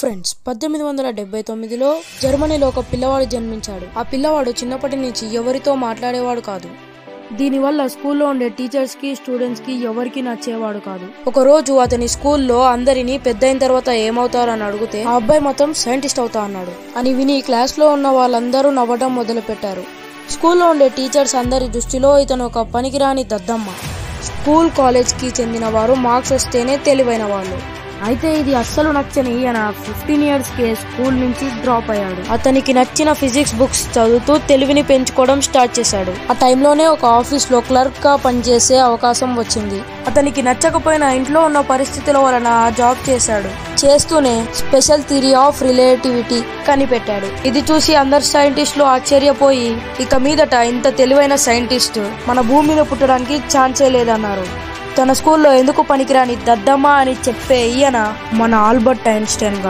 Friends 1879లో జర్మనీలో ఒక పిల్లవాడు జన్మించాడు. ఆ పిల్లవాడు చిన్నప్పటి నుంచి ఎవరితో మాట్లాడేవాడు కాదు. దీనివల్ల స్కూల్లో ఉండే టీచర్స్ కి స్టూడెంట్స్ కి ఎవరికి నచ్చేవాడు కాదు. ఒక రోజు అతని స్కూల్లో అందరినీ పెద్దయిన తర్వాత ఏమవుతారు అని అడిగితే ఆ అబ్బాయి మొత్తం సైంటిస్ట్ అవుతా అన్నాడు అని విని క్లాస్ లో ఉన్న వాళ్ళందరూ నవ్వడం మొదలు పెట్టారు. స్కూల్లో ఉండే టీచర్స్ అందరి దృష్టిలో ఇతను ఒక పనికిరాని దద్దమ్మ. స్కూల్ కాలేజ్ కి చెందిన వారు మార్క్స్ వస్తేనే తెలివైన వాళ్ళు. అయితే ఇది అస్సలు నచ్చని ఈయన 15 years కే స్కూల్ నుంచి డ్రాప్ అయ్యాడు. అతనికి నచ్చిన ఫిజిక్స్ బుక్స్ చదువుతూ తెలివిని పెంచుకోవడం స్టార్ట్ చేశాడు. ఆ టైంలోనే ఒక ఆఫీస్ లో క్లర్క్ గా పనిచేసే అవకాశం వచ్చింది. అతనికి నచ్చకపోయిన ఇంట్లో ఉన్న పరిస్థితుల వలన ఆ జాబ్ చేశాడు. చేస్తూనే స్పెషల్ థియరీ ఆఫ్ రిలేటివిటీ కనిపెట్టాడు. ఇది చూసి అందరు సైంటిస్టులు ఆశ్చర్యపోయి ఇక మీదట ఇంత తెలివైన సైంటిస్ట్ మన భూమిలో పుట్టడానికి ఛాన్సే లేదన్నారు. తన స్కూల్లో ఎందుకు పనికిరాని దద్దమ్మ అని చెప్పే ఈయన మన ఆల్బర్ట్ ఐన్స్టైన్ గారు.